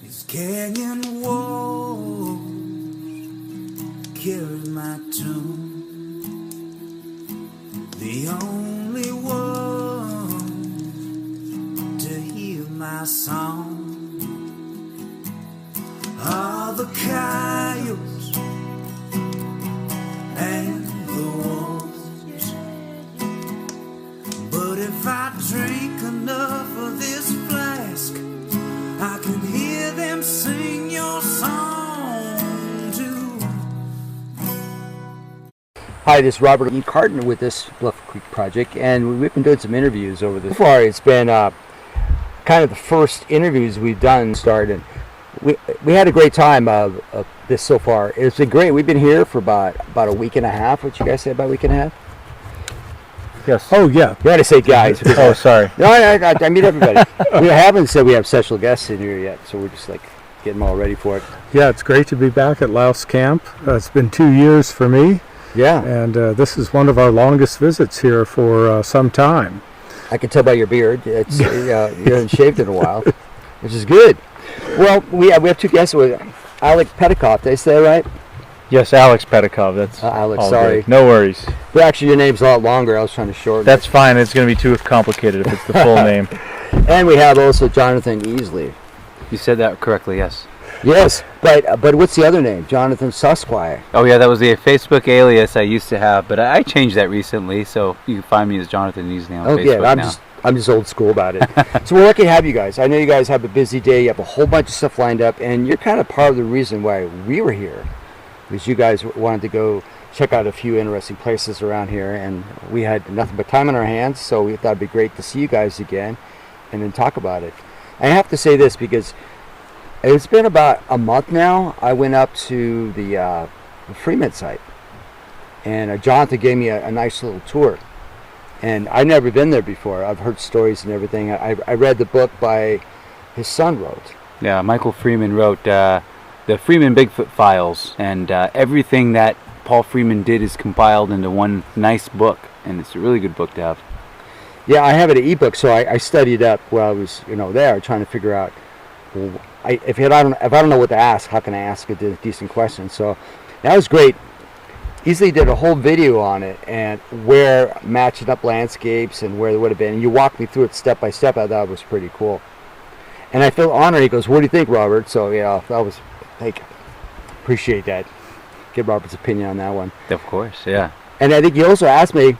This canyon wall carried my tune. The only one to hear my song are the coyotes and the wolves. But if I drink enough of this flask, I can hear them sing your song too. Hi, this is Robert Ian Carton with this Bluff Creek project, and we've been doing some interviews over this. So far, it's been kind of the first interviews we've done started. We had a great time of this so far. It's been great. We've been here for about a week and a half. What you guys say, about a week and a half? Yes. Oh, yeah. You had to say guys. Oh, sorry. No, I mean everybody. We haven't said we have special guests in here yet, so we're just like getting all ready for it. Yeah, it's great to be back at Louse Camp. It's been 2 years for me. Yeah. And this is one of our longest visits here for some time. I can tell by your beard. It's you haven't shaved in a while, which is good. Well, we have two guests with Aleks Petakov. Did I say that right? Yes, Aleks Petakov. That's Aleks, all sorry. good. No worries. But actually, your name's a lot longer. I was trying to shorten That's fine. It's going to be too complicated if it's the full name. And we have also Jonathan Easley. You said that correctly, yes. Yes, but what's the other name? Jonathan Susquire. Oh yeah, that was the Facebook alias I used to have, but I changed that recently, so you can find me as Jonathan Easley on Facebook now. I'm just old school about it. So we're lucky to have you guys. I know you guys have a busy day. You have a whole bunch of stuff lined up, and you're kind of part of the reason why we were here, because you guys wanted to go check out a few interesting places around here, and we had nothing but time on our hands, so we thought it'd be great to see you guys again and then talk about it. I have to say this because it's been about a month now. I went up to the Freeman site, and Jonathan gave me a nice little tour. And I've never been there before. I've heard stories and everything. I read the book by his son wrote. Yeah, Michael Freeman wrote the Freeman Bigfoot Files, and everything that Paul Freeman did is compiled into one nice book, and it's a really good book to have. Yeah, I have it an ebook, so I studied up while I was there trying to figure out. Well, if I don't know what to ask, how can I ask a decent question? So that was great. Easley did a whole video on it and where matching up landscapes and where it would have been. And you walked me through it step by step. I thought it was pretty cool. And I feel honored. He goes, "What do you think, Robert?" So yeah, that was appreciate that. Get Robert's opinion on that one. Of course, yeah. And I think you also asked me,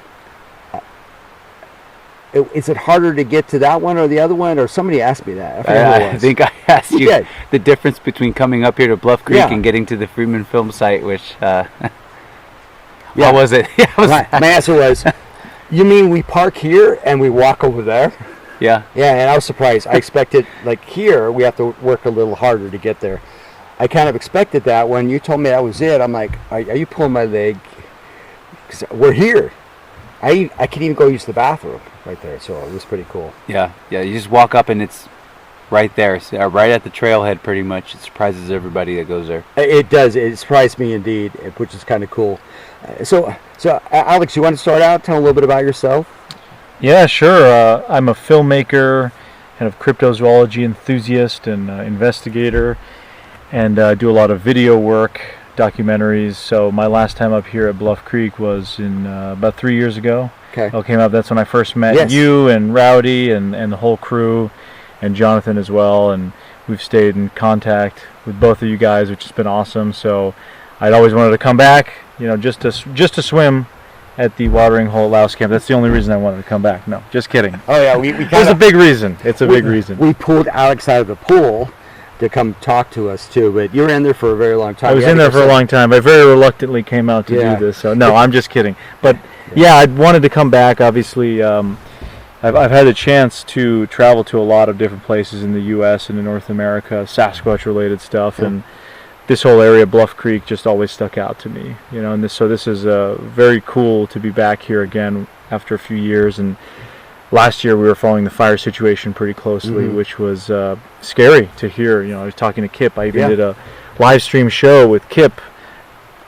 is it harder to get to that one or the other one? Or somebody asked me that. I think I asked you the difference between coming up here to Bluff Creek and getting to the Freeman film site, which... How was it? My answer was, you mean we park here and we walk over there? Yeah. Yeah, and I was surprised. I expected, like here, we have to work a little harder to get there. I kind of expected that. When you told me that was it, I'm like, are you pulling my leg? Because we're here. I can even go use the bathroom right there, so it was pretty cool. Yeah, you just walk up and it's right there, right at the trailhead pretty much. It surprises everybody that goes there. It does. It surprised me indeed, which is kind of cool. So Aleks, you want to start out? Tell a little bit about yourself. Yeah, sure. I'm a filmmaker, kind of cryptozoology enthusiast and investigator, and do a lot of video work, documentaries. So my last time up here at Bluff Creek was in about 3 years ago. Okay. I came up. That's when I first met you and Rowdy and the whole crew, and Jonathan as well. And we've stayed in contact with both of you guys, which has been awesome. So I'd always wanted to come back, just to swim at the watering hole at Louse Camp. That's the only reason I wanted to come back. No, just kidding. Oh yeah, it's a big reason. It's a big reason. We pulled Aleks out of the pool to come talk to us too, but you were in there for a very long time. I was in there for a long time. I very reluctantly came out to do this. So no, I'm just kidding. But yeah, I wanted to come back. Obviously, I've had a chance to travel to a lot of different places in the U.S. and in North America, Sasquatch-related stuff, and this whole area, Bluff Creek, just always stuck out to me. And this is very cool to be back here again after a few years. And last year we were following the fire situation pretty closely, which was scary to hear. I was talking to Kip. I even did a live stream show with Kip,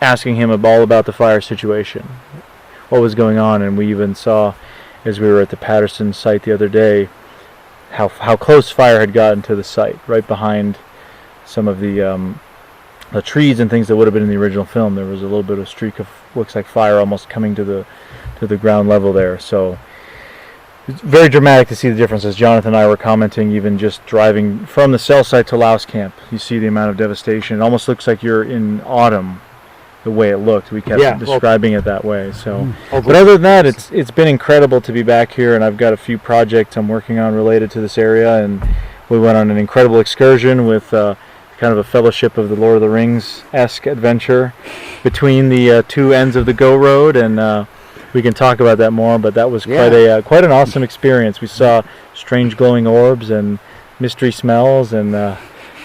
asking him all about the fire situation, what was going on, and we even saw, as we were at the Patterson site the other day, how close fire had gotten to the site, right behind some of the trees and things that would have been in the original film. There was a little bit of streak of looks like fire almost coming to the ground level there. So it's very dramatic to see the difference. As Jonathan and I were commenting, even just driving from the cell site to Laos camp, you see the amount of devastation. It almost looks like you're in autumn, the way it looked. We kept describing it that way. So, but other than that, it's been incredible to be back here, and I've got a few projects I'm working on related to this area. And we went on an incredible excursion with kind of a Fellowship of the Lord of the Rings-esque adventure between the two ends of the Go Road, and we can talk about that more. But that was quite an awesome experience. We saw strange glowing orbs and mystery smells, and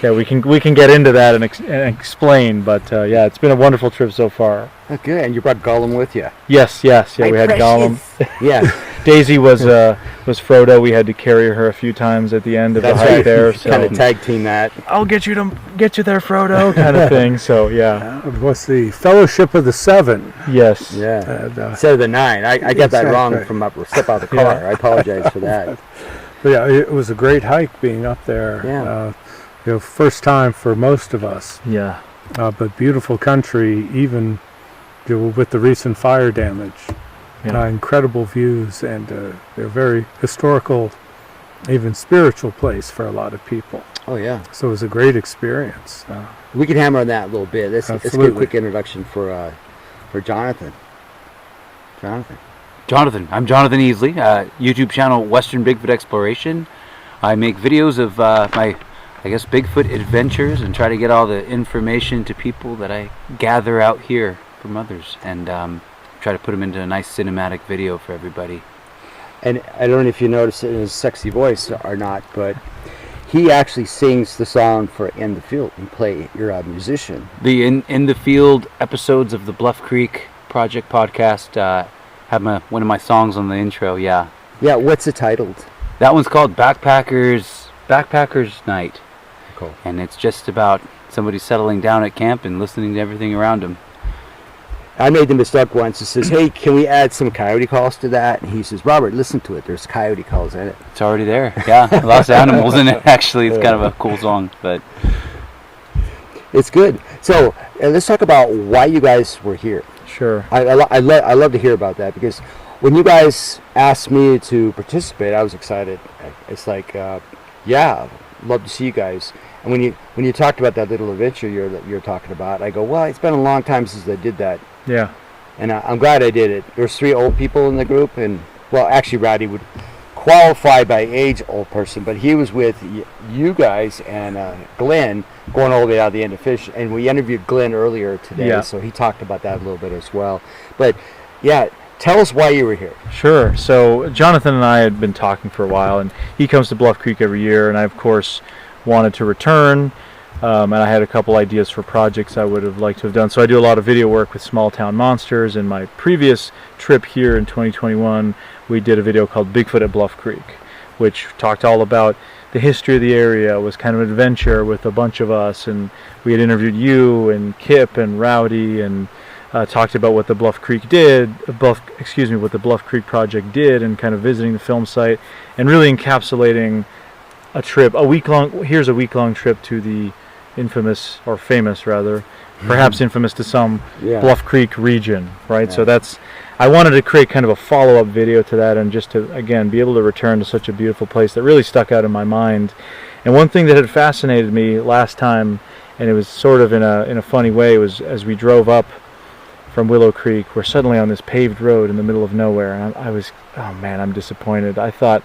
we can get into that and explain. But it's been a wonderful trip so far. Oh, good. And you brought Gollum with you. Yes, we had Gollum. Yeah. Daisy was Frodo. We had to carry her a few times at the end of the hike there. So kind of tag team that. I'll get you there, Frodo, kind of thing. So it was the Fellowship of the Seven. Yes. Yeah. Instead of the 9, I got that wrong from step out of the car. I apologize for that. But it was a great hike being up there. Yeah. First time for most of us. Yeah. But beautiful country, even with the recent fire damage. Incredible views, and they're very historical, even spiritual place for a lot of people. Oh, yeah. So it was a great experience. We can hammer on that a little bit. Let's get a quick introduction for Jonathan. Jonathan. I'm Jonathan Easley, YouTube channel Western Bigfoot Exploration. I make videos of my Bigfoot adventures and try to get all the information to people that I gather out here from others, and try to put them into a nice cinematic video for everybody. And I don't know if you noticed it in his sexy voice or not, but he actually sings the song for In the Field. You're a musician. The In the Field episodes of the Bluff Creek Project podcast have one of my songs on the intro. Yeah, what's it titled? That one's called Backpackers Night. Cool. And it's just about somebody settling down at camp and listening to everything around them. I made the mistake once. It says, hey, can we add some coyote calls to that? And he says, Robert, listen to it. There's coyote calls in it. It's already there. Yeah, lots of animals in it, actually. It's kind of a cool song. But it's good. So let's talk about why you guys were here. Sure. I love to hear about that, because when you guys asked me to participate, I was excited. It's like, love to see you guys. And when you talked about that little adventure you're talking about, I go, well, it's been a long time since I did that. Yeah. And I'm glad I did it. There's 3 old people in the group, and well, actually, Rowdy would qualify by age old person, but he was with you guys and Glenn going all the way out the end of Fish, and we interviewed Glenn earlier today, so he talked about that a little bit as well. But tell us why you were here. Sure. So Jonathan and I had been talking for a while, and he comes to Bluff Creek every year, and I, of course, wanted to return, and I had a couple ideas for projects I would have liked to have done. So I do a lot of video work with small town monsters. In my previous trip here in 2021, we did a video called Bigfoot at Bluff Creek, which talked all about the history of the area. It was kind of an adventure with a bunch of us, and we had interviewed you and Kip and Rowdy, and talked about what the Bluff Creek what the Bluff Creek Project did, and kind of visiting the film site and really encapsulating a week-long trip to the infamous, or famous rather, perhaps infamous to some, Bluff Creek region, right? Yeah. So I wanted to create kind of a follow-up video to that, and just to, again, be able to return to such a beautiful place that really stuck out in my mind. And one thing that had fascinated me last time, and it was sort of in a funny way, was as we drove up from Willow Creek, we're suddenly on this paved road in the middle of nowhere, and I was, oh man, I'm disappointed. I thought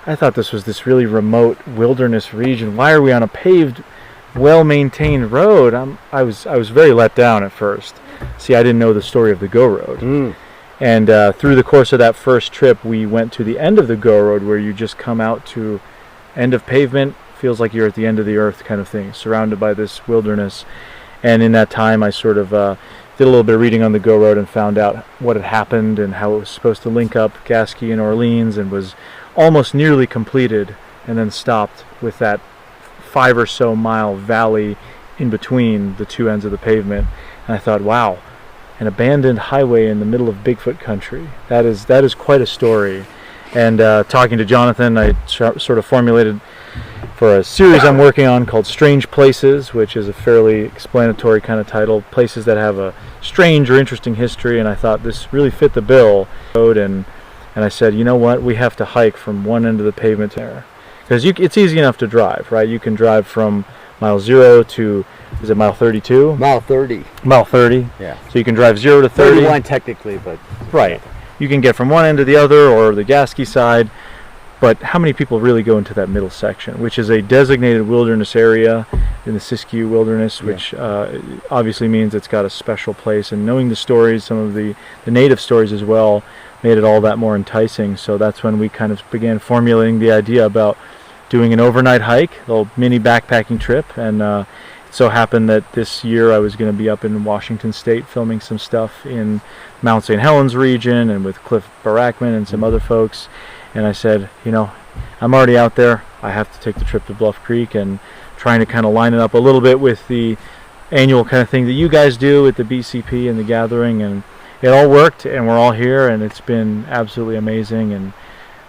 this was this really remote wilderness region. Why are we on a paved, well-maintained road? I was very let down at first. See, I didn't know the story of the Go Road. And through the course of that first trip, we went to the end of the Go Road, where you just come out to end of pavement, feels like you're at the end of the earth kind of thing, surrounded by this wilderness. And in that time, I sort of did a little bit of reading on the Go Road and found out what had happened and how it was supposed to link up Gasky and Orleans, and was almost nearly completed, and then stopped with that 5 or so mile valley in between the two ends of the pavement. And I thought, wow, an abandoned highway in the middle of Bigfoot country. That is quite a story. And talking to Jonathan, I sort of formulated for a series I'm working on called Strange Places, which is a fairly explanatory kind of title, places that have a strange or interesting history, and I thought this really fit the bill. And I said, you know what, we have to hike from one end of the pavement to there. Because it's easy enough to drive, right? You can drive from mile 0 to, is it mile 32? Mile 30. Mile 30. Yeah. So you can drive 0 to 30. 31 technically, but... Right. You can get from one end to the other, or the Gasky side. But how many people really go into that middle section, which is a designated wilderness area in the Siskiyou Wilderness, which obviously means it's got a special place. And knowing the stories, some of the native stories as well, made it all that more enticing. So that's when we kind of began formulating the idea about doing an overnight hike, a little mini backpacking trip. And it so happened that this year I was going to be up in Washington State filming some stuff in Mount St. Helens region and with Cliff Barackman and some other folks. And I said, you know, I'm already out there. I have to take the trip to Bluff Creek, and trying to kind of line it up a little bit with the annual kind of thing that you guys do at the BCP and the gathering. And it all worked, and we're all here, and it's been absolutely amazing. And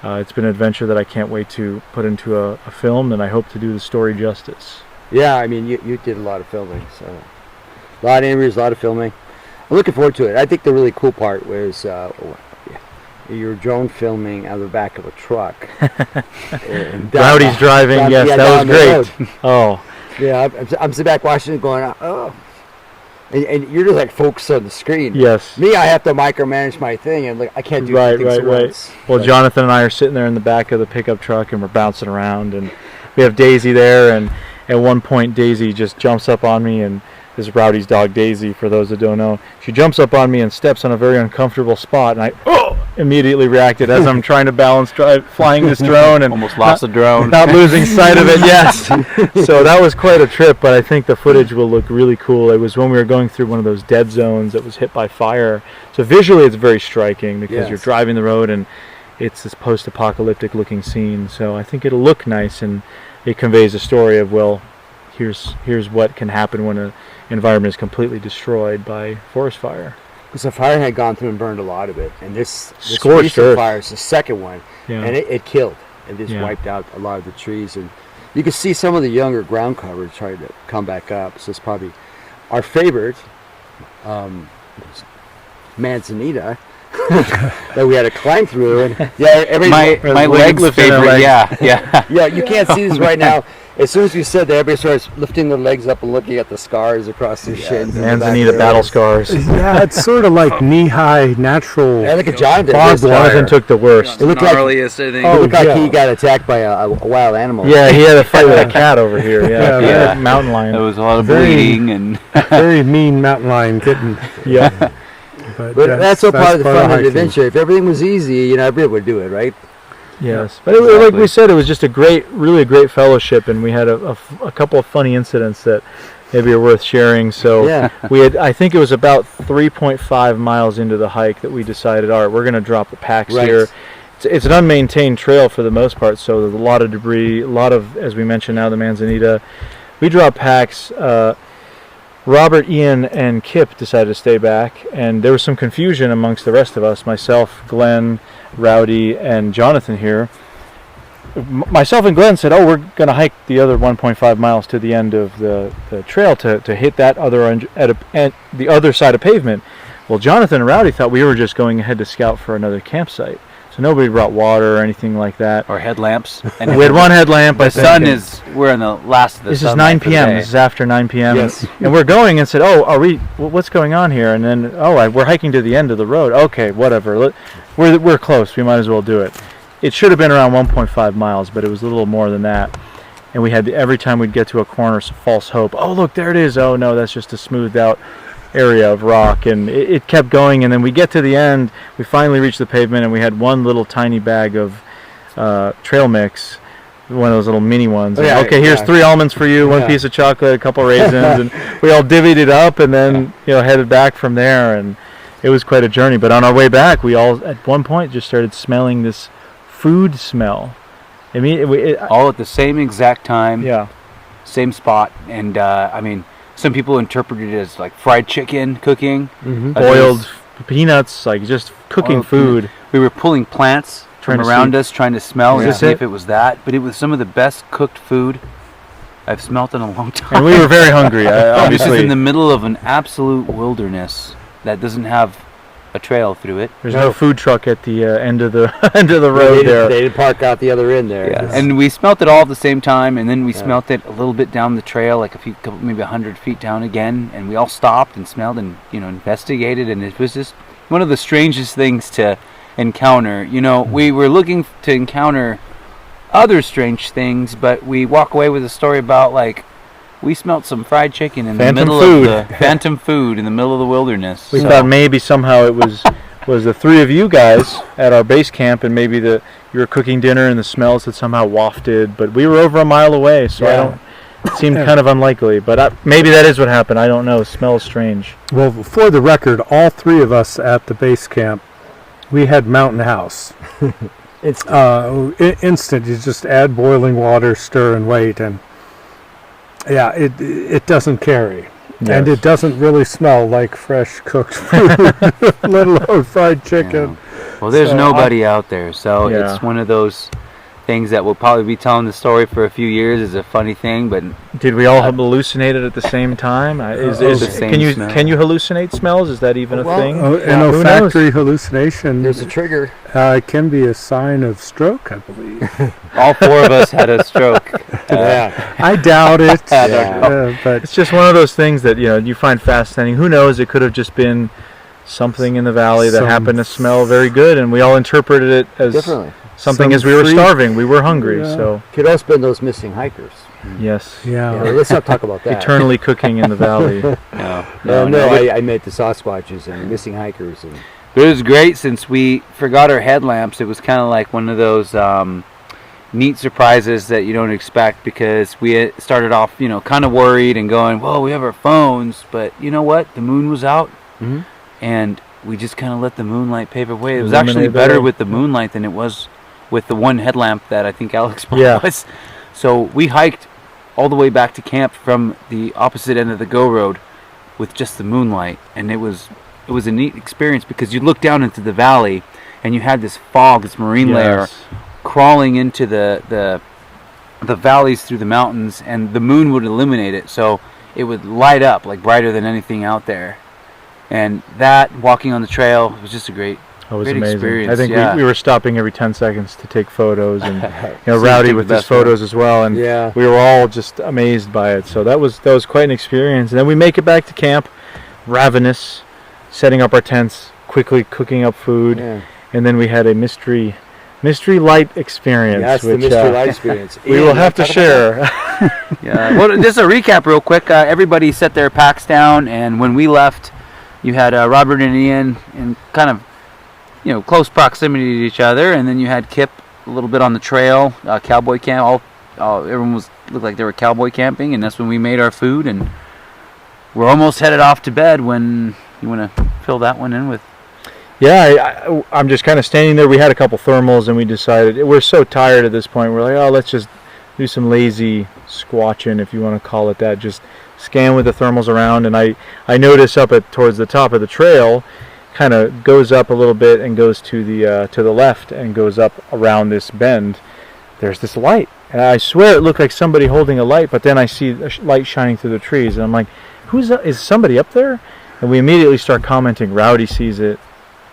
it's been an adventure that I can't wait to put into a film, and I hope to do the story justice. Yeah, I mean, you did a lot of filming, so a lot of interviews, a lot of filming. I'm looking forward to it. I think the really cool part was your drone filming out of the back of a truck. Rowdy's driving, yes, that was great. Oh. Yeah, I'm sitting back watching it going, oh. And you're just like focused on the screen. Yes. Me, I have to micromanage my thing, and like I can't do things at once. Well, Jonathan and I are sitting there in the back of the pickup truck, and we're bouncing around, and we have Daisy there, and at one point Daisy just jumps up on me, and this is Rowdy's dog Daisy, for those that don't know. She jumps up on me and steps on a very uncomfortable spot, and I immediately reacted as I'm trying to balance flying this drone and almost lost the drone, not losing sight of it. Yes. So that was quite a trip, but I think the footage will look really cool. It was when we were going through one of those dead zones that was hit by fire. So visually it's very striking because you're driving the road and it's this post-apocalyptic looking scene. So I think it'll look nice, and it conveys a story of, well, here's what can happen when an environment is completely destroyed by forest fire. Because the fire had gone through and burned a lot of it, and this scorched recent fire is the second one, Yeah. and it killed. It just wiped out a lot of the trees, and you can see some of the younger ground cover trying to come back up. So it's probably our favorite, Manzanita, that we had to climb through. And my leg's favorite. Yeah. You can't see this right now. As soon as you said that, everybody starts lifting their legs up and looking at the scars across the shins. Manzanita battle scars. Yeah, it's sort of like knee-high natural. Yeah, like a Jonathan. Jonathan took the worst. It looked gnarliest, I think. It looked like he got attacked by a wild animal. Yeah, he had a fight with a cat over here. Yeah. Mountain lion. There was a lot of bleeding and very mean mountain lion kitten. Yeah. But that's all part of the fun of the adventure. If everything was easy, everybody would do it, right? Yes, but like we said, it was just really a great fellowship, and we had a couple of funny incidents that maybe are worth sharing. So I think it was about 3.5 miles into the hike that we decided, all right, we're going to drop the packs here. It's an unmaintained trail for the most part, so there's a lot of debris, a lot of, as we mentioned now, the Manzanita. We dropped packs. Robert, Ian, and Kip decided to stay back, and there was some confusion amongst the rest of us, myself, Glenn, Rowdy, and Jonathan here. Myself and Glenn said, we're going to hike the other 1.5 miles to the end of the trail to hit that at the other side of pavement. Well, Jonathan and Rowdy thought we were just going ahead to scout for another campsite. So nobody brought water or anything like that. Or headlamps. And we had one headlamp. The sun we're in the last of the This is 9 p.m. This is after 9 p.m. Yes. And we're going and said, what's going on here? And then, we're hiking to the end of the road. Okay, whatever. We're close. We might as well do it. It should have been around 1.5 miles, but it was a little more than that. And we had, every time we'd get to a corner, false hope. Oh, look, there it is. Oh, no, that's just a smoothed out area of rock. And it kept going. And then we get to the end. We finally reached the pavement, and we had one little tiny bag of trail mix, one of those little mini ones. Here's 3 almonds for you, one piece of chocolate, a couple raisins. And we all divvied it up and then headed back from there. And it was quite a journey. But on our way back, we all, at one point, just started smelling this food smell. I mean, all at the same exact time. Yeah. Same spot. And, some people interpret it as like fried chicken cooking. Boiled peanuts, like just cooking food. We were pulling plants, from around us, trying to smell and see if it was that. But it was some of the best cooked food I've smelt in a long time. And we were very hungry, obviously. This is in the middle of an absolute wilderness that doesn't have a trail through it. There's no food truck at the end of the road there. They did park out the other end there. Yeah. And we smelt it all at the same time, and then we smelt it a little bit down the trail, like maybe 100 feet down again, and we all stopped and smelled and investigated, and it was just one of the strangest things to encounter. We were looking to encounter other strange things, but we walk away with a story about we smelt some fried chicken in the middle of the phantom food in the middle of the wilderness. We thought maybe somehow it was the three of you guys at our base camp, and maybe you were cooking dinner and the smells had somehow wafted. But we were over a mile away, so it seemed kind of unlikely. But maybe that is what happened. I don't know. It smells strange. Well, for the record, all three of us at the base camp, we had Mountain House. Instant. You just add boiling water, stir, and wait, and it doesn't carry. Yes. And it doesn't really smell like fresh cooked food, let alone fried chicken. Yeah. Well, there's nobody out there, so it's one of those things that we'll probably be telling the story for a few years as a funny thing. But did we all hallucinate it at the same time? Can you hallucinate smells? Is that even a thing? An olfactory hallucination. There's a trigger. Can be a sign of stroke, I believe. All four of us had a stroke. I doubt it. But it's just one of those things that you find fascinating. Who knows? It could have just been something in the valley that happened to smell very good, and we all interpreted it as differently. Something as we were starving. We were hungry, so. Could also been those missing hikers. Yes. Yeah. Let's not talk about that. Eternally cooking in the valley. I met the Sasquatches and missing hikers. And it was great since we forgot our headlamps. It was kind of like one of those neat surprises that you don't expect, because we started off, kind of worried and going, well, we have our phones, but you know what? The moon was out, and we just kind of let the moonlight pave the way. It was actually better with the moonlight than it was with the one headlamp that I think Alex brought us. So we hiked all the way back to camp from the opposite end of the go road with just the moonlight, and it was a neat experience, because you look down into the valley and you had this fog, this marine layer crawling into the valleys through the mountains, and the moon would illuminate it, so it would light up like brighter than anything out there. And that, walking on the trail, was just a great amazing experience. I think we were stopping every 10 seconds to take photos, and Rowdy with his photos as well, and we were all just amazed by it. So that was quite an experience. And then we make it back to camp, ravenous, setting up our tents, quickly cooking up food, and then we had a mystery light experience. That's the mystery light experience. We will have to share. Well, just a recap real quick. Everybody set their packs down, and when we left, you had Robert and Ian in kind of close proximity to each other, and then you had Kip a little bit on the trail, cowboy camp. Everyone looked like they were cowboy camping, and that's when we made our food, and we're almost headed off to bed. When you want to fill that one in with? Yeah, I'm just kind of standing there. We had a couple thermals, and we decided we're so tired at this point. We're like, oh, let's just do some lazy squatching, if you want to call it that. Just scan with the thermals around, and I notice towards the top of the trail, kind of goes up a little bit and goes to the left and goes up around this bend. There's this light, and I swear it looked like somebody holding a light, but then I see a light shining through the trees, and I'm like, is somebody up there? And we immediately start commenting. Rowdy sees it,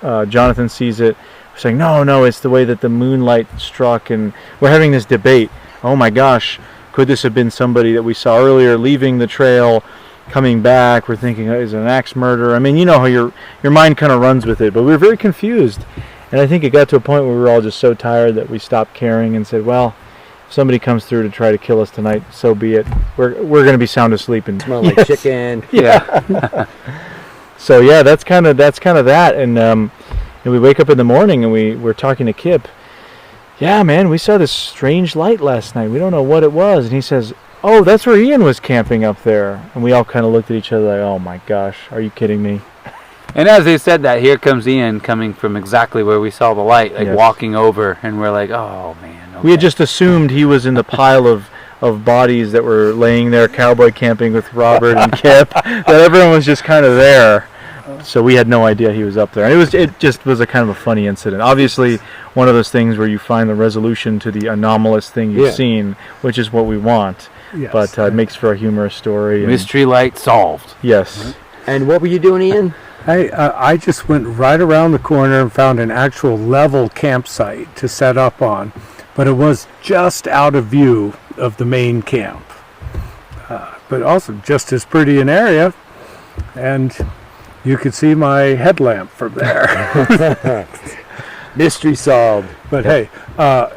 Jonathan sees it. We're saying, no, it's the way that the moonlight struck, and we're having this debate. Oh my gosh, could this have been somebody that we saw earlier leaving the trail, coming back? We're thinking, is it an axe murder? I mean, you know how your mind kind of runs with it, but we were very confused. And I think it got to a point where we were all just so tired that we stopped caring and said, well, if somebody comes through to try to kill us tonight, so be it. We're going to be sound asleep and smell like chicken. Yeah. So yeah, that's kind of that. And we wake up in the morning and we're talking to Kip. Yeah, man, we saw this strange light last night. We don't know what it was. And he says, oh, that's where Ian was camping up there. And we all kind of looked at each other like, oh my gosh, are you kidding me? And as they said that, here comes Ian coming from exactly where we saw the light, walking over. And we're like, oh man. Okay. We had just assumed he was in the pile of bodies that were laying there cowboy camping with Robert and Kip, that everyone was just kind of there. So we had no idea he was up there. And it just was a kind of a funny incident. Obviously, one of those things where you find the resolution to the anomalous thing you've seen, which is what we want. Yes. But it makes for a humorous story. Mystery light solved. Yes. And what were you doing, Ian? I just went right around the corner and found an actual level campsite to set up on, but it was just out of view of the main camp. But also just as pretty an area, and you could see my headlamp from there. Mystery solved. But hey,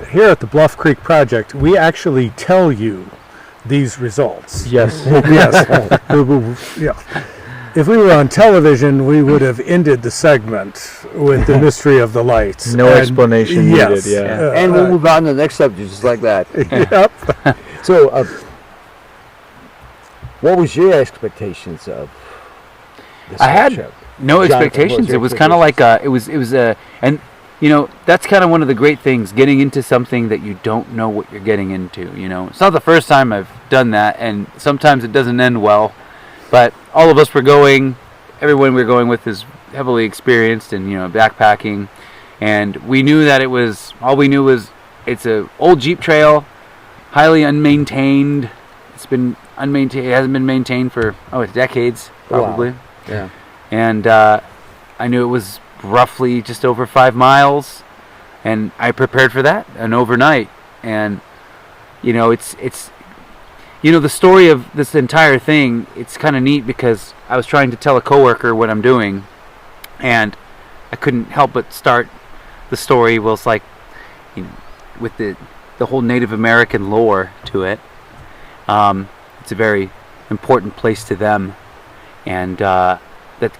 here at the Bluff Creek Project, we actually tell you these results. Yes. Yes. Yeah. If we were on television, we would have ended the segment with the mystery of the lights. No explanation needed. Yes. Yeah. And we'll move on to the next subject just like that. Yep. So, what was your expectations of this I had trip? no Jonathan, what expectations. was your It was kind of like it was and you know, that's kind of one of the great things, getting into something that you don't know what you're getting into. You know, it's not the first time I've done that, and sometimes it doesn't end well. But all of us were going, everyone we were going with is heavily experienced in, you know, backpacking. And we knew that all we knew was it's a old Jeep trail, highly unmaintained. It hasn't been maintained for, decades, probably. Wow. Yeah. And I knew it was roughly just over 5 miles. And I prepared for that, an overnight. And, you know, it's you know, the story of this entire thing, it's kind of neat because I was trying to tell a coworker what I'm doing, and I couldn't help but start the story. Well, it's like, you know, with the whole Native American lore to it. It's a very important place to them, and that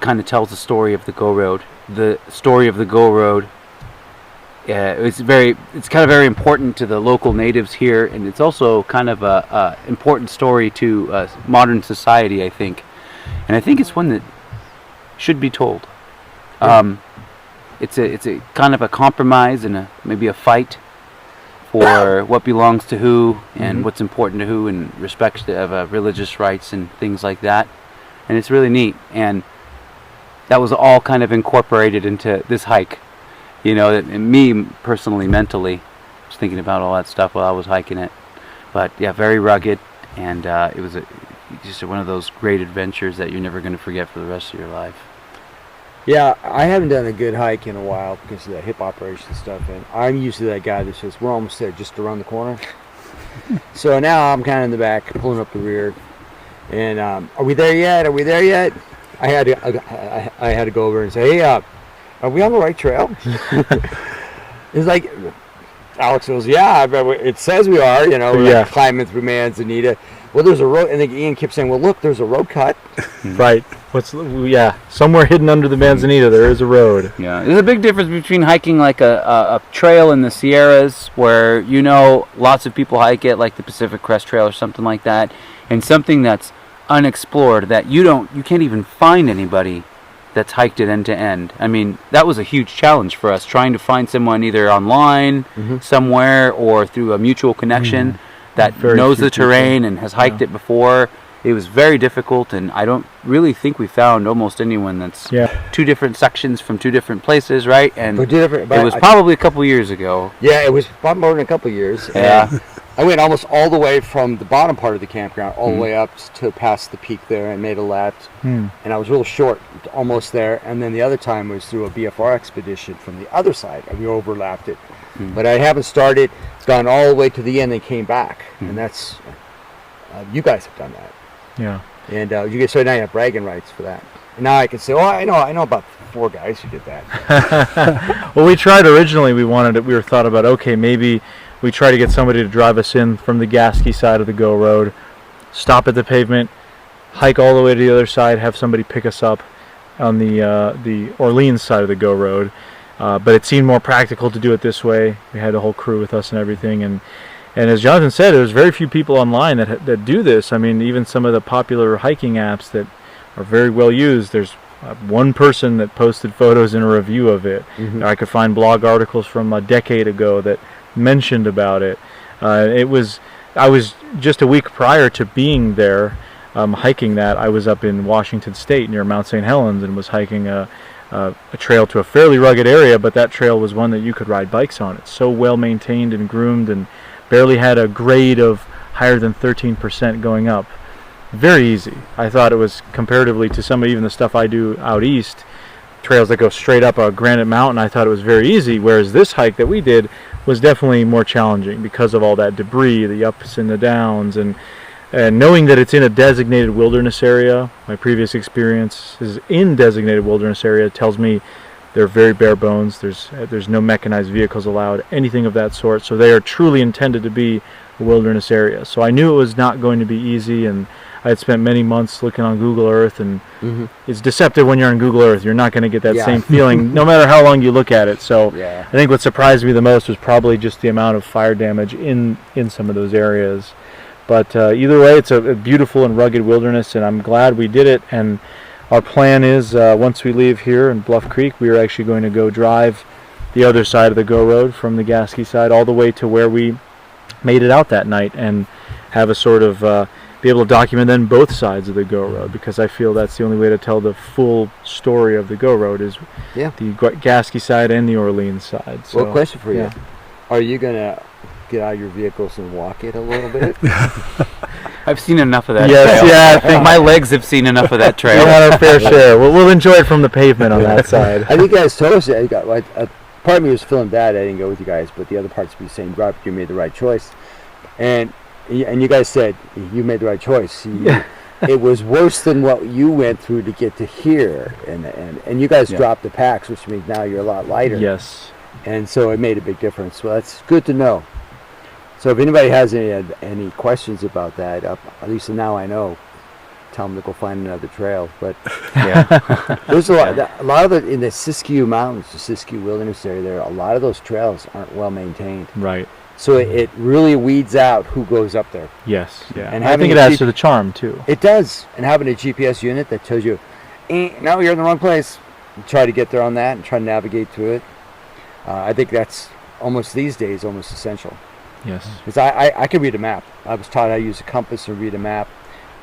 kind of tells the story of the Go Road. The story of the Go Road. It's kind of very important to the local natives here, and it's also kind of a important story to modern society, I think. And I think it's one that should be told. It's a kind of a compromise and maybe a fight for what belongs to who and what's important to who, and respect of religious rights and things like that. And it's really neat, and that was all kind of incorporated into this hike. You know, me personally, mentally, was thinking about all that stuff while I was hiking it. But yeah, very rugged, and it was just one of those great adventures that you're never going to forget for the rest of your life. Yeah, I haven't done a good hike in a while because of the hip operation stuff, and I'm usually that guy that says, we're almost there, just around the corner. So now I'm kind of in the back, pulling up the rear, and are we there yet? Are we there yet? I had to go over and say, hey, are we on the right trail? It's like, Alex goes, yeah, it says we are, you know, we're like climbing through Manzanita. Well, there's a road, and then Ian kept saying, well, look, there's a road cut. Right. Somewhere hidden under the Manzanita, there is a road. Yeah, there's a big difference between hiking like a trail in the Sierras, where, you know, lots of people hike it, like the Pacific Crest Trail or something like that, and something that's unexplored, that you can't even find anybody that's hiked it end to end. I mean, that was a huge challenge for us, trying to find someone either online somewhere or through a mutual connection that knows the terrain and has hiked it before. It was very difficult, and I don't really think we found almost anyone that's two different sections from two different places, right? And it was probably a couple years ago. Yeah, it was probably more than a couple years. Yeah. I went almost all the way from the bottom part of the campground all the way up to past the peak there and made a left. And I was real short, almost there. And then the other time was through a BFR expedition from the other side, and we overlapped it. But I haven't started, gone all the way to the end and came back. And that's, you guys have done that. Yeah. And you guys, so now you have bragging rights for that. And now I can say, I know about 4 guys who did that. Well, we tried originally, we were thought about, okay, maybe we try to get somebody to drive us in from the Gasky side of the Go Road, stop at the pavement, hike all the way to the other side, have somebody pick us up on the Orleans side of the Go Road. But it seemed more practical to do it this way. We had a whole crew with us and everything. And as Jonathan said, there's very few people online that do this. I mean, even some of the popular hiking apps that are very well used, there's one person that posted photos and a review of it. I could find blog articles from a decade ago that mentioned about it. I was just a week prior to being there. hiking that, I was up in Washington State near Mount St. Helens and was hiking a trail to a fairly rugged area, but that trail was one that you could ride bikes on. It's so well maintained and groomed and barely had a grade of higher than 13% going up. Very easy. I thought it was, comparatively to some of even the stuff I do out east, trails that go straight up a granite mountain, I thought it was very easy, whereas this hike that we did was definitely more challenging because of all that debris, the ups and the downs, and knowing that it's in a designated wilderness area. My previous experience is in designated wilderness area tells me they're very bare bones. There's no mechanized vehicles allowed, anything of that sort. So they are truly intended to be a wilderness area. So I knew it was not going to be easy, and I had spent many months looking on Google Earth, and it's deceptive when you're on Google Earth. You're not going to get that same feeling no matter how long you look at it. So I think what surprised me the most was probably just the amount of fire damage in some of those areas. But either way, it's a beautiful and rugged wilderness, and I'm glad we did it. And our plan is, once we leave here in Bluff Creek, we are actually going to go drive the other side of the Go Road from the Gasky side all the way to where we made it out that night, and have a sort of be able to document then both sides of the Go Road, because I feel that's the only way to tell the full story of the Go Road is the Gasky side and the Orleans side. So, well, question for you. Are you going to get out of your vehicles and walk it a little bit? I've seen enough of that yes, trail. Yeah, I think my legs have seen enough of that trail. We had our fair share. We'll enjoy it from the pavement on that side. I think you guys told us that. You got, part of me was feeling bad I didn't go with you guys, but the other parts of me saying, Robert, you made the right choice. And you guys said you made the right choice. It was worse than what you went through to get to here, and you guys dropped the packs, which means now you're a lot lighter. Yes. And so it made a big difference. Well, that's good to know. So if anybody has any questions about that, at least now I know. Tell them to go find another trail. But there's a lot of it in the Siskiyou Mountains, the Siskiyou Wilderness area. There, a lot of those trails aren't well maintained. Right. So it really weeds out who goes up there. Yes. Yeah. And I think it adds to the charm too. It does. And having a GPS unit that tells you, no, you're in the wrong place. You try to get there on that and try to navigate through it. I think that's almost these days almost essential. Yes. Because I can read a map. I was taught how to use a compass and read a map.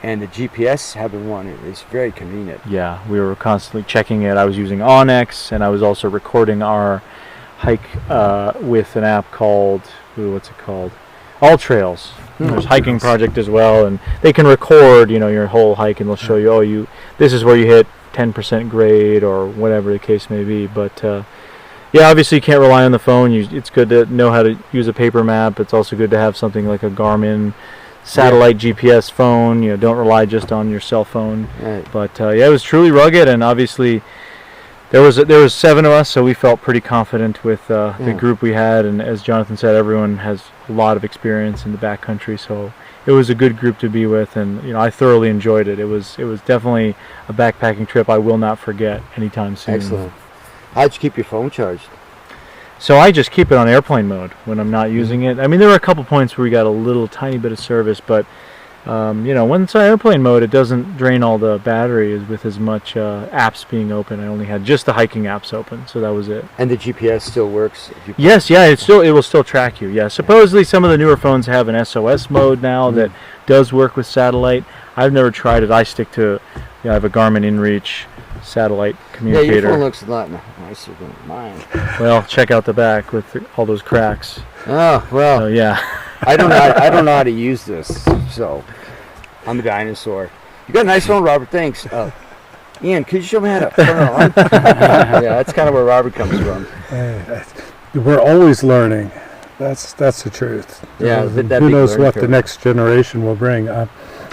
And the GPS having one is very convenient. Yeah, we were constantly checking it. I was using Onyx, and I was also recording our hike with an app called, what's it called? All Trails. There's Hiking Project as well, and they can record, your whole hike, and they'll show you, this is where you hit 10% grade or whatever the case may be. But obviously you can't rely on the phone. It's good to know how to use a paper map. It's also good to have something like a Garmin satellite GPS phone. Don't rely just on your cell phone. Right. But it was truly rugged, and obviously there was 7 of us, so we felt pretty confident with the group we had. And as Jonathan said, everyone has a lot of experience in the backcountry, so it was a good group to be with, and I thoroughly enjoyed it. It was definitely a backpacking trip I will not forget anytime soon. Excellent. How'd you keep your phone charged? So I just keep it on airplane mode when I'm not using it. I mean, there were a couple points where we got a little tiny bit of service, but when it's on airplane mode, it doesn't drain all the battery with as much apps being open. I only had just the hiking apps open, so that was it. And the GPS still works? Yes, it will still track you. Yeah, supposedly some of the newer phones have an SOS mode now that does work with satellite. I've never tried it. I stick to, I have a Garmin InReach satellite communicator. Yeah, your phone looks a lot nicer than mine. Well, check out the back with all those cracks. Oh, well. So, yeah. I don't know how to use this, so I'm a dinosaur. You got a nice phone, Robert. Thanks. Ian, could you show me how to turn it on? Yeah, that's kind of where Robert comes from. We're always learning. That's the truth. Yeah, who knows what the next generation will bring.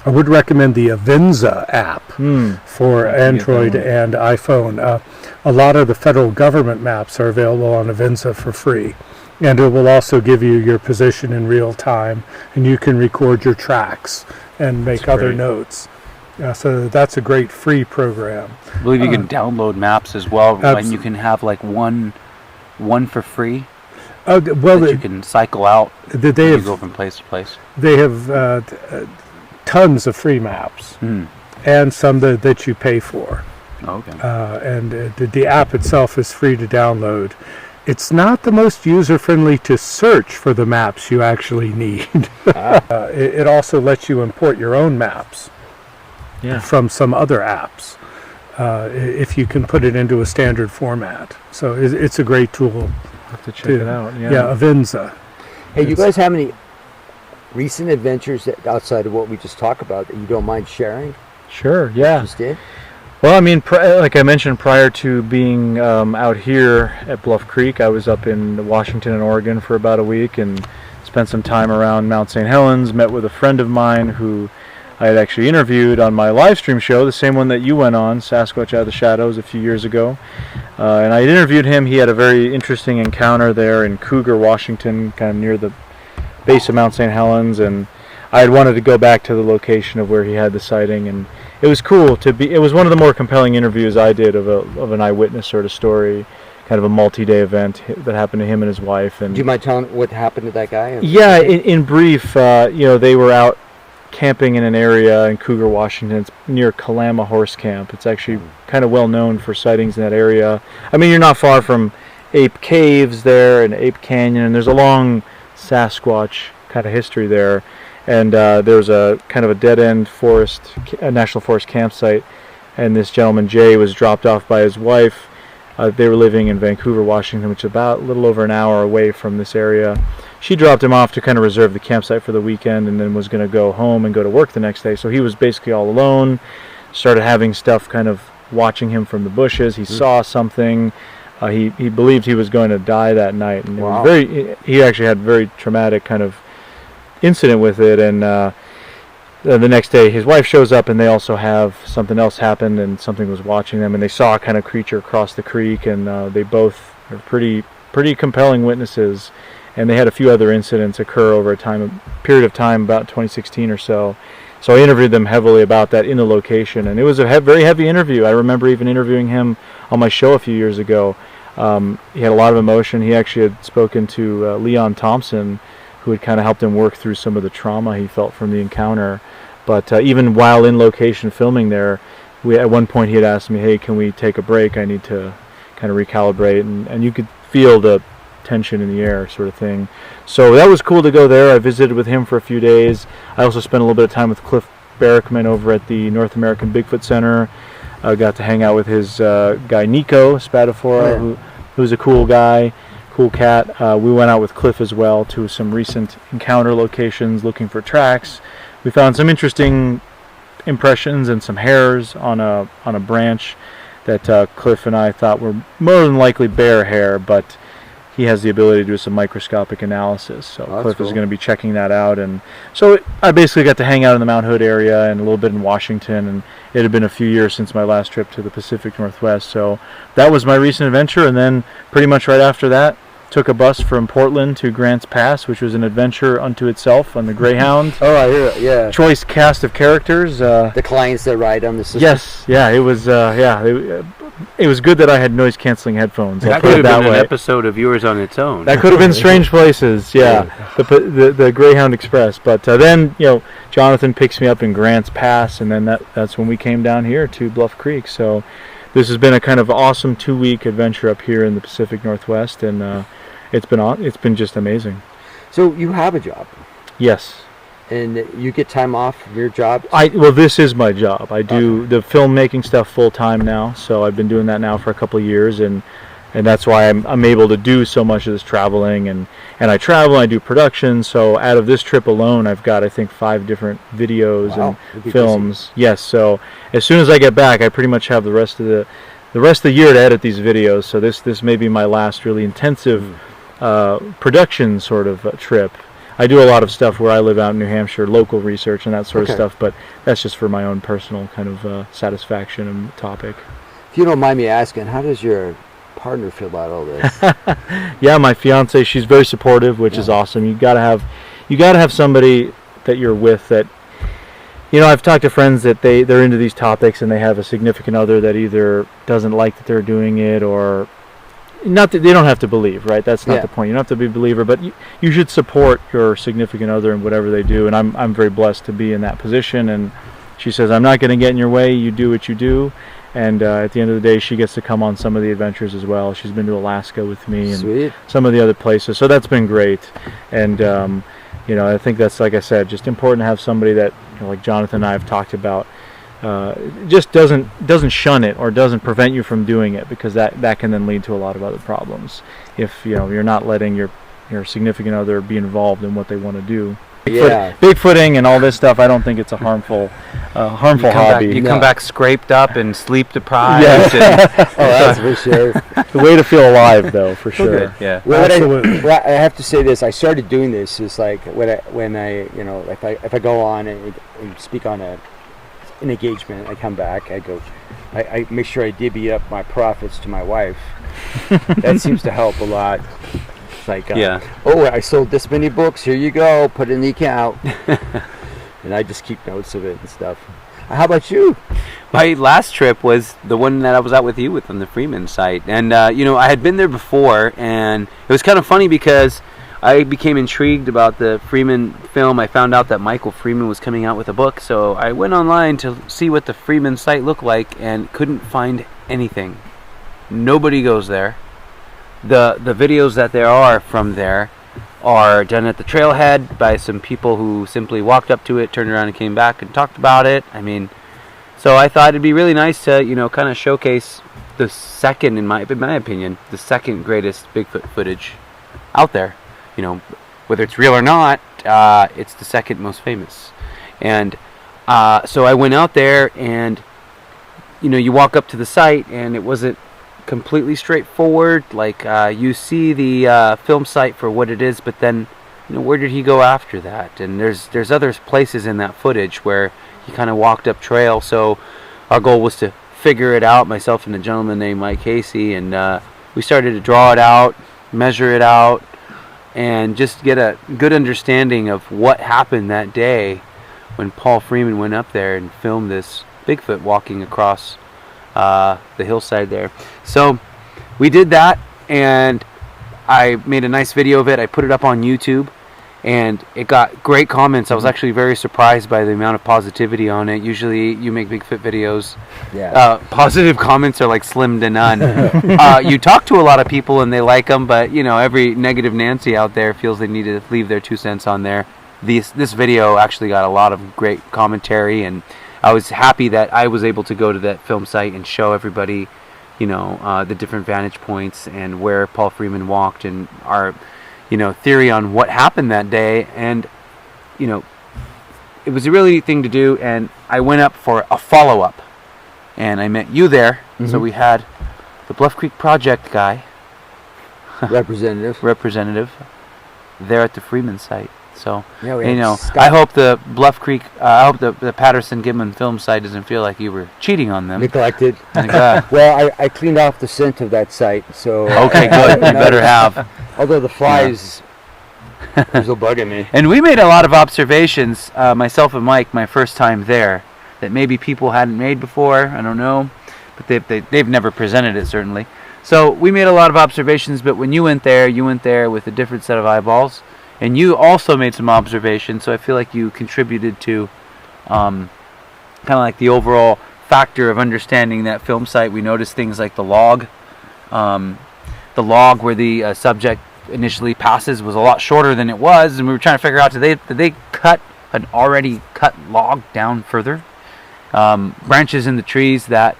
I would recommend the Avenza app for Android and iPhone. A lot of the federal government maps are available on Avenza for free. And it will also give you your position in real time, and you can record your tracks and make other notes. So that's a great free program. I believe you can download maps as well, and you can have like one for free. You can cycle out. You go from place to place. They have tons of free maps, and some that you pay for. Okay. And the app itself is free to download. It's not the most user-friendly to search for the maps you actually need. It also lets you import your own maps. from some other apps, if you can put it into a standard format. So it's a great tool. I'll have to check it out. Yeah, Avenza. Hey, you guys have any recent adventures outside of what we just talked about that you don't mind sharing? Sure, yeah. Just did? Well, I mean, like I mentioned, prior to being out here at Bluff Creek, I was up in Washington and Oregon for about a week and spent some time around Mount St. Helens, met with a friend of mine who I had actually interviewed on my live stream show, the same one that you went on, Sasquatch Out of the Shadows, a few years ago. And I interviewed him. He had a very interesting encounter there in Cougar, Washington, kind of near the base of Mount St. Helens, and I had wanted to go back to the location of where he had the sighting, and it was cool to be. It was one of the more compelling interviews I did of an eyewitness sort of story, kind of a multi-day event that happened to him and his wife. And do you mind telling what happened to that guy? Yeah, in brief, they were out camping in an area in Cougar, Washington. It's near Kalama Horse Camp. It's actually kind of well known for sightings in that area. I mean, you're not far from Ape Caves there and Ape Canyon, and there's a long Sasquatch kind of history there. And there's a kind of a dead-end forest, a national forest campsite, and this gentleman, Jay, was dropped off by his wife. They were living in Vancouver, Washington, which is about a little over an hour away from this area. She dropped him off to kind of reserve the campsite for the weekend, and then was going to go home and go to work the next day. So he was basically all alone, started having stuff kind of watching him from the bushes. He saw something. He believed he was going to die that night, and it was he actually had very traumatic kind of incident with it. And the next day his wife shows up, and they also have something else happened, and something was watching them, and they saw a kind of creature across the creek, and they both are pretty compelling witnesses. And they had a few other incidents occur over a period of time, about 2016 or so. So I interviewed them heavily about that in the location, and it was a very heavy interview. I remember even interviewing him on my show a few years ago. He had a lot of emotion. He actually had spoken to Leon Thompson, who had kind of helped him work through some of the trauma he felt from the encounter. But even while in location filming there, at one point he had asked me, hey, can we take a break? I need to kind of recalibrate. And you could feel the tension in the air sort of thing. So that was cool to go there. I visited with him for a few days. I also spent a little bit of time with Cliff Barrickman over at the North American Bigfoot Center. I got to hang out with his guy Nico Spadafora, who's a cool guy. Cool cat. We went out with Cliff as well to some recent encounter locations looking for tracks. We found some interesting impressions and some hairs on a branch that Cliff and I thought were more than likely bear hair, but he has the ability to do some microscopic analysis. So Cliff is going to be checking that out. And so I basically got to hang out in the Mount Hood area and a little bit in Washington, and it had been a few years since my last trip to the Pacific Northwest. So that was my recent adventure, and then pretty much right after that, took a bus from Portland to Grants Pass, which was an adventure unto itself on the Greyhound. Oh, I hear it, yeah. Choice cast of characters. The clients that ride on the system. Yes, yeah, it was, it was good that I had noise-canceling headphones. That could have been an episode of yours on its own. That could have been Strange Places, yeah. The Greyhound Express. But then, Jonathan picks me up in Grants Pass, and then that's when we came down here to Bluff Creek. So this has been a kind of awesome 2-week adventure up here in the Pacific Northwest, and it's been just amazing. So you have a job. Yes. And you get time off from your job? Well, this is my job. I do the filmmaking stuff full time now, so I've been doing that now for a couple of years, and that's why I'm able to do so much of this traveling, and I travel, I do production. So out of this trip alone, I've got, I think, 5 different videos and films. Busy. Yes. So as soon as I get back, I pretty much have the rest of the year to edit these videos. So this may be my last really intensive production sort of trip. I do a lot of stuff where I live out in New Hampshire, local research and that sort of stuff, but that's just for my own personal kind of satisfaction and topic. If you don't mind me asking, how does your partner feel about all this? Yeah, my fiance, she's very supportive, which is awesome. You gotta have somebody that you're with that, I've talked to friends that they're into these topics and they have a significant other that either doesn't like that they're doing it, or not that they don't have to believe, right? That's not the point. You don't have to be a believer, but you should support your significant other in whatever they do. And I'm very blessed to be in that position. And she says, I'm not going to get in your way. You do what you do. And at the end of the day, she gets to come on some of the adventures as well. She's been to Alaska with me and some of the other places. So that's been great. And, I think that's, like I said, just important to have somebody that, like Jonathan and I have talked about, just doesn't shun it or doesn't prevent you from doing it, because that can then lead to a lot of other problems if you're not letting your significant other be involved in what they want to do. Bigfooting and all this stuff, I don't think it's a harmful hobby. You come back scraped up and sleep deprived. That's for sure. The way to feel alive, though, for sure. Okay, yeah. Well, I have to say this. I started doing this is like when I if I go on and speak on an engagement, I come back. I make sure I divvy up my profits to my wife. That seems to help a lot. It's like, oh, I sold this many books. Here you go. Put it in the account. And I just keep notes of it and stuff. How about you? My last trip was the one that I was out with you with on the Freeman site. And, I had been there before, and it was kind of funny because I became intrigued about the Freeman film. I found out that Michael Freeman was coming out with a book, so I went online to see what the Freeman site looked like and couldn't find anything. Nobody goes there. The videos that there are from there are done at the trailhead by some people who simply walked up to it, turned around and came back and talked about it. I mean, so I thought it'd be really nice to, kind of showcase the second, in my opinion, the second greatest Bigfoot footage out there. Whether it's real or not, it's the second most famous. And so I went out there, and you walk up to the site, and it wasn't completely straightforward. Like you see the film site for what it is, but then where did he go after that? And there's other places in that footage where he kind of walked up trail. So our goal was to figure it out, myself and a gentleman named Mike Casey, and we started to draw it out, measure it out, and just get a good understanding of what happened that day when Paul Freeman went up there and filmed this Bigfoot walking across the hillside there. So we did that, and I made a nice video of it. I put it up on YouTube, and it got great comments. I was actually very surprised by the amount of positivity on it. Usually you make Bigfoot videos, positive comments are like slim to none. You talk to a lot of people and they like them, but every negative Nancy out there feels they need to leave their 2 cents on there. This video actually got a lot of great commentary, and I was happy that I was able to go to that film site and show everybody, the different vantage points and where Paul Freeman walked and our, theory on what happened that day. And, it was a really neat thing to do. And I went up for a follow-up, and I met you there. Mm-hmm. So we had the Bluff Creek Project guy, representative, there at the Freeman site. So, I hope the Bluff Creek, I hope the Patterson Gimlin film site doesn't feel like you were cheating on them. Neglected. Well, I cleaned off the scent of that site, so... Okay, good. You better have. Although the flies are still bugging me. And we made a lot of observations, myself and Mike, my first time there, that maybe people hadn't made before. I don't know. But they've never presented it, certainly. So we made a lot of observations, but when you went there with a different set of eyeballs. And you also made some observations, so I feel like you contributed to kind of like the overall factor of understanding that film site. We noticed things like the log where the subject initially passes was a lot shorter than it was, and we were trying to figure out, did they cut an already cut log down further? Branches in the trees that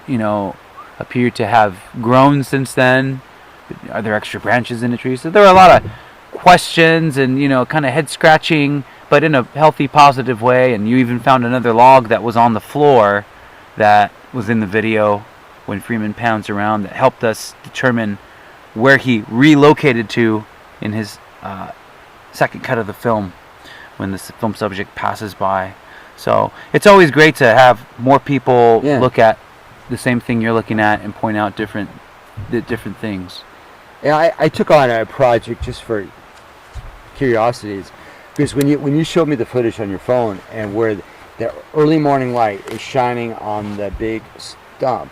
appear to have grown since then. Are there extra branches in the trees? So there were a lot of questions and kind of head scratching, but in a healthy, positive way. And you even found another log that was on the floor that was in the video when Freeman pounds around, that helped us determine where he relocated to in his second cut of the film when the film subject passes by. So it's always great to have more people look at the same thing you're looking at and point out different things. Yeah, I took on a project just for curiosities, because when you showed me the footage on your phone and where the early morning light is shining on the big stump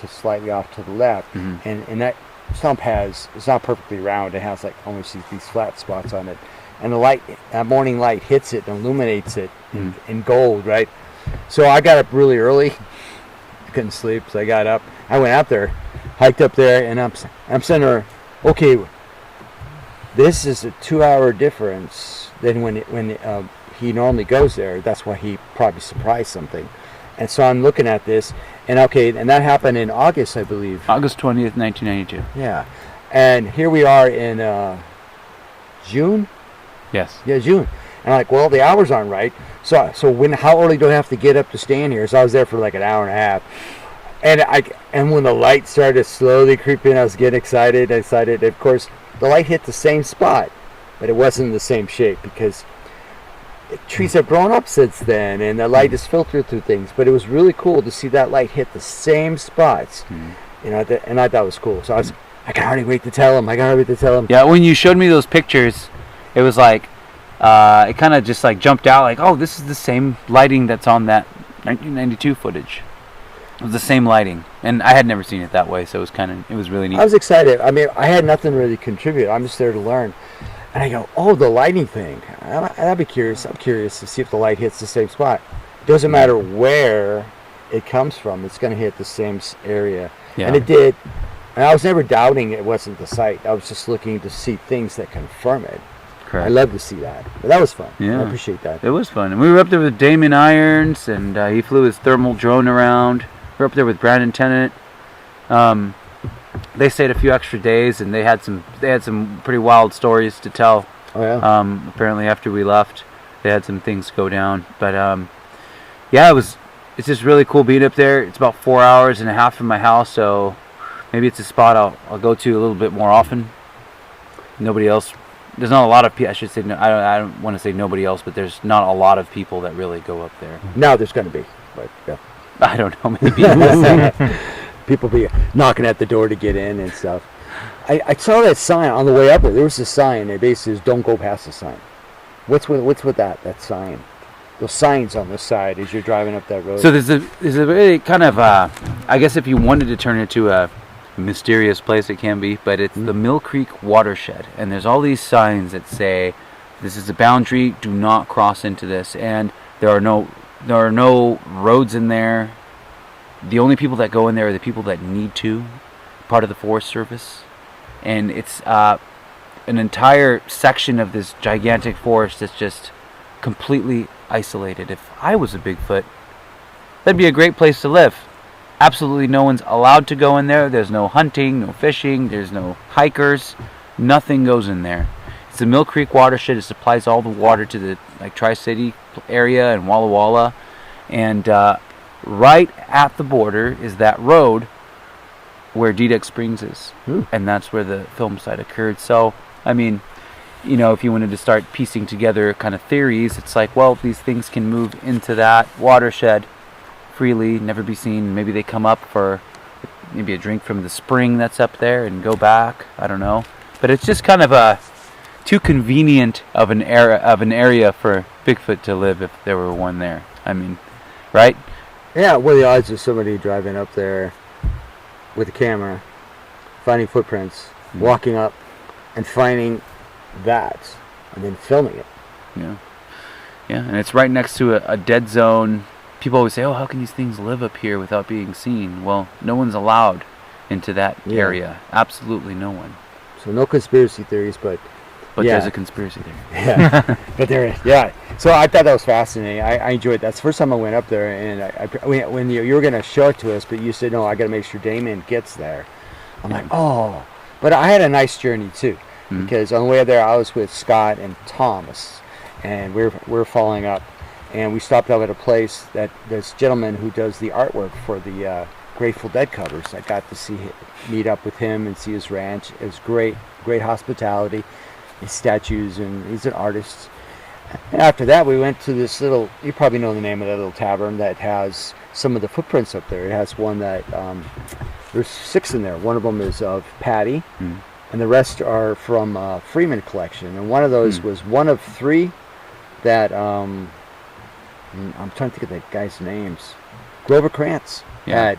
slightly off to the left, and that stump it's not perfectly round, it has like almost these flat spots on it, and that morning light hits it and illuminates it in gold, right? So I got up really early, couldn't sleep, so I got up, I went out there, hiked up there, and I'm saying to her, okay, this is a 2-hour difference than when he normally goes there. That's why he probably surprised something. And so I'm looking at this, and that happened in August, I believe. August 20th, 1992. Yeah. And here we are in June? Yes. Yeah, June. And I'm like, well, the hours aren't right. So how early do I have to get up to stand here? So I was there for like an hour and a half. And when the light started to slowly creep in, I was getting excited. Of course, the light hit the same spot, but it wasn't in the same shape because trees have grown up since then, and the light is filtered through things. But it was really cool to see that light hit the same spots, and I thought it was cool. So I can hardly wait to tell him. Yeah, when you showed me those pictures, it was like it kind of just like jumped out, like, oh, this is the same lighting that's on that 1992 footage. It was the same lighting, and I had never seen it that way, so it was really neat. I was excited. I mean, I had nothing really to contribute. I'm just there to learn. And I go, oh, the lighting thing. I'd be curious. I'm curious to see if the light hits the same spot. It doesn't matter where it comes from. It's going to hit the same area. Yeah. And it did. And I was never doubting it wasn't the site. I was just looking to see things that confirm it. Correct. I love to see that. But that was fun. Yeah. I appreciate that. It was fun. And we were up there with Damon Irons, and he flew his thermal drone around. We were up there with Brandon Tennant. They stayed a few extra days, and they had some pretty wild stories to tell. Oh yeah. Apparently after we left, they had some things go down. But yeah, it's just really cool being up there. It's about 4 hours and a half from my house, so maybe it's a spot I'll go to a little bit more often. Nobody else. There's not a lot of people. I should say. No, I don't want to say nobody else, but there's not a lot of people that really go up there. Now there's going to be, but yeah. I don't know. Maybe. People be knocking at the door to get in and stuff. I saw that sign on the way up there. There was a sign that basically says, "Don't go past the sign." What's with that sign? Those signs on the side as you're driving up that road. So there's a really kind of I guess if you wanted to turn it into a mysterious place, it can be, but it's the Mill Creek watershed, and there's all these signs that say this is a boundary. Do not cross into this, and there are no roads in there. The only people that go in there are the people that need to, part of the Forest Service. And it's an entire section of this gigantic forest that's just completely isolated. If I was a Bigfoot, that'd be a great place to live. Absolutely no one's allowed to go in there. There's no hunting, no fishing, there's no hikers. Nothing goes in there. It's the Mill Creek watershed. It supplies all the water to the Tri-City area and Walla Walla. And right at the border is that road where Dedeck Springs is. And that's where the film site occurred. So, I mean, if you wanted to start piecing together kind of theories, it's like, well, these things can move into that watershed freely, never be seen. Maybe they come up for maybe a drink from the spring that's up there and go back. I don't know. But it's just kind of too convenient of an area for Bigfoot to live if there were one there. I mean, right? Yeah, what are the odds of somebody driving up there with a camera, finding footprints, walking up, and finding that, and then filming it? Yeah. Yeah, and it's right next to a dead zone. People always say, oh, how can these things live up here without being seen? Well, no one's allowed into that area. Absolutely no one. So no conspiracy theories, but there's a conspiracy there. Yeah, but there is. Yeah. So I thought that was fascinating. I enjoyed that. It's the first time I went up there, and when you were going to show it to us, but you said, no, I got to make sure Damon gets there. I'm like, oh. But I had a nice journey, too, because on the way up there, I was with Scott and Thomas, and we're following up, and we stopped up at a place that this gentleman who does the artwork for the Grateful Dead covers. I got to meet up with him and see his ranch. It was great hospitality. His statues, and he's an artist. And after that, we went to this little, you probably know the name of that little tavern that has some of the footprints up there. It has one that, there's 6 in there. One of them is of Patty, and the rest are from Freeman collection. And one of those was one of 3 that, I'm trying to think of the guy's names. Grover Krantz had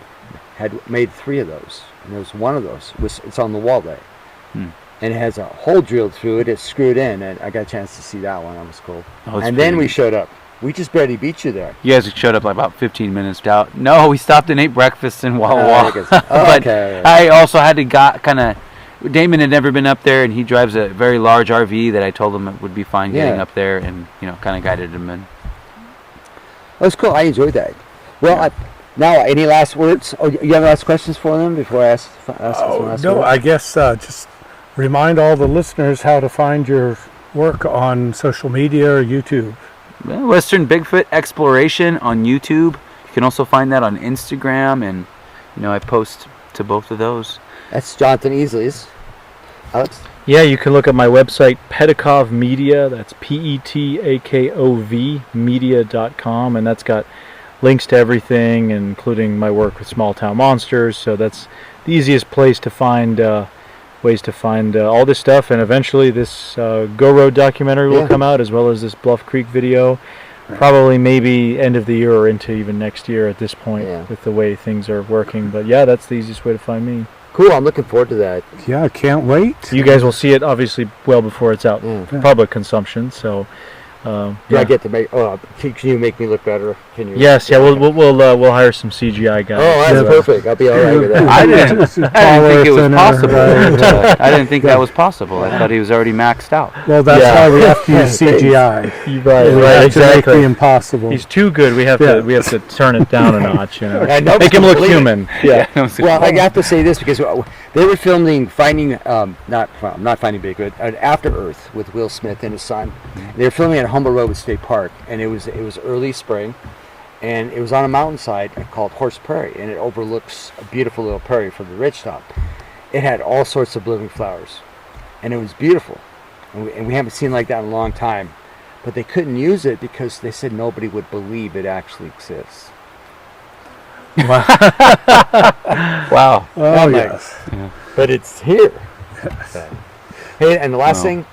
made 3 of those. And there's one of those. It's on the wall there. And it has a hole drilled through it. It's screwed in, and I got a chance to see that one. That was cool. And then we showed up. We just barely beat you there. You guys showed up like about 15 minutes out. No, we stopped and ate breakfast in Walla Walla. But okay. I also had to Damon had never been up there, and he drives a very large RV that I told him it would be fine getting up there, and kind of guided him in. That was cool. I enjoyed that. Well, now, any last words? Oh, you have last questions for them before I ask some last No, words? I guess just remind all the listeners how to find your work on social media or YouTube. Western Bigfoot Exploration on YouTube. You can also find that on Instagram, and I post to both of those. That's Jonathan Easley's. Alex? Yeah, you can look at my website, Petakov Media. That's Petakov media.com, and that's got links to everything, including my work with small town monsters. So that's the easiest place to find ways to find all this stuff. And eventually this Go Road documentary will come out, as well as this Bluff Creek video. Probably maybe end of the year or into even next year at this point, with the way things are working. But yeah, that's the easiest way to find me. Cool, I'm looking forward to that. Yeah, I can't wait. You guys will see it obviously well before it's out for public consumption. So Do I get to make? Oh, can you make me look better? Can you? Yes, we'll hire some CGI guys. Oh, that's perfect. I'll be all right with that. I didn't think it was possible. I didn't think that was possible. I thought he was already maxed out. Well, that's why we have to use CGI. Right, exactly. To make the impossible. He's too good. We have to turn it down a notch. Make Make him look human. Yeah. Well, I have to say this because they were filming not Finding Bigfoot, After Earth with Will Smith and his son. They were filming at Humble Road State Park, and it was early spring, and it was on a mountainside called Horse Prairie, and it overlooks a beautiful little prairie from the ridgetop. It had all sorts of blooming flowers, and it was beautiful, and we haven't seen like that in a long time. But they couldn't use it because they said nobody would believe it actually exists. Wow. Oh, yes. But it's here. Hey, and the last thing,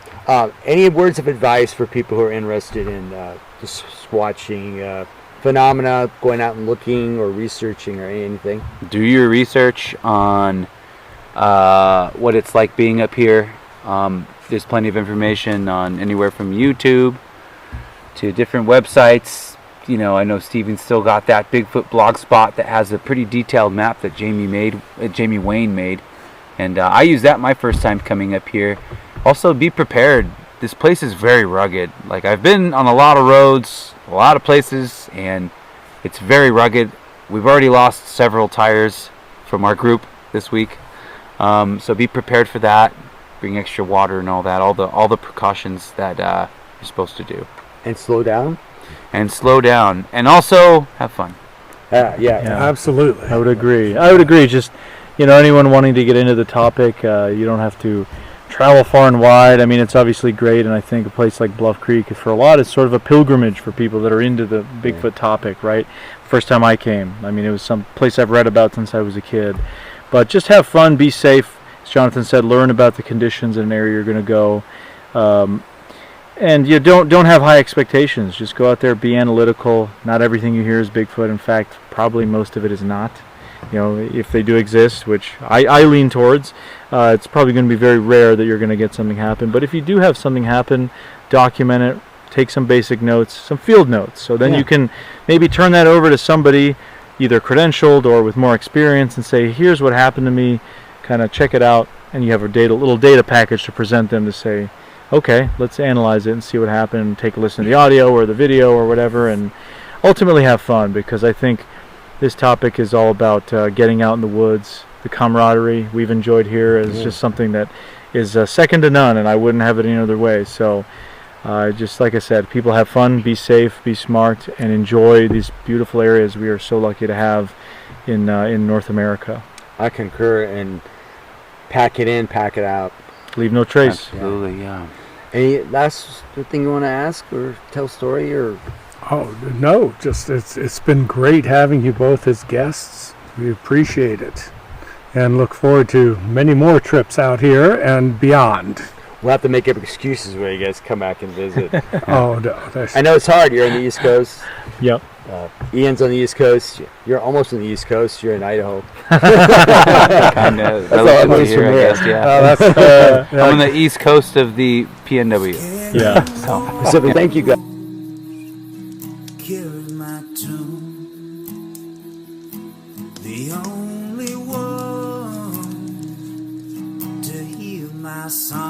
any words of advice for people who are interested in just watching phenomena, going out and looking or researching or anything? Do your research on what it's like being up here. There's plenty of information on anywhere from YouTube to different websites. I know Steven's still got that Bigfoot blog spot that has a pretty detailed map that Jamie Wayne made. And I used that my first time coming up here. Also, be prepared. This place is very rugged. Like, I've been on a lot of roads, a lot of places, and it's very rugged. We've already lost several tires from our group this week. So be prepared for that. Bring extra water and all that. All the precautions that you're supposed to do. And slow down? And slow down. And also, have fun. Yeah, absolutely. I would agree. Just, anyone wanting to get into the topic, you don't have to travel far and wide. I mean, it's obviously great, and I think a place like Bluff Creek, for a lot, it's sort of a pilgrimage for people that are into the Bigfoot topic, right? First time I came, I mean, it was some place I've read about since I was a kid. But just have fun, be safe. As Jonathan said, learn about the conditions in an area you're going to go. And you don't have high expectations. Just go out there, be analytical. Not everything you hear is Bigfoot. In fact, probably most of it is not. If they do exist, which I lean towards, it's probably going to be very rare that you're going to get something happen. But if you do have something happen, document it, take some basic notes, some field notes. So then you can maybe turn that over to somebody either credentialed or with more experience and say, here's what happened to me, kind of check it out, and you have a little data package to present them to say, okay, let's analyze it and see what happened, take a listen to the audio or the video or whatever, and ultimately have fun, because I think this topic is all about getting out in the woods. The camaraderie we've enjoyed here is just something that is second to none, and I wouldn't have it any other way. So just like I said, people have fun, be safe, be smart, and enjoy these beautiful areas we are so lucky to have in North America. I concur, and pack it in, pack it out. Leave no trace. Absolutely, yeah. Any last thing you want to ask or tell a story or? Oh, no, just it's been great having you both as guests. We appreciate it and look forward to many more trips out here and beyond. We'll have to make up excuses when you guys come back and visit. Oh, no. I know it's hard. You're on the East Coast. Yep. Ian's on the East Coast. You're almost on the East Coast. You're in Idaho. Kind of relatively here, I guess, yeah. I'm on the East Coast of the PNW. Yeah. So thank you guys. Carry my tune, the only one to hear my song.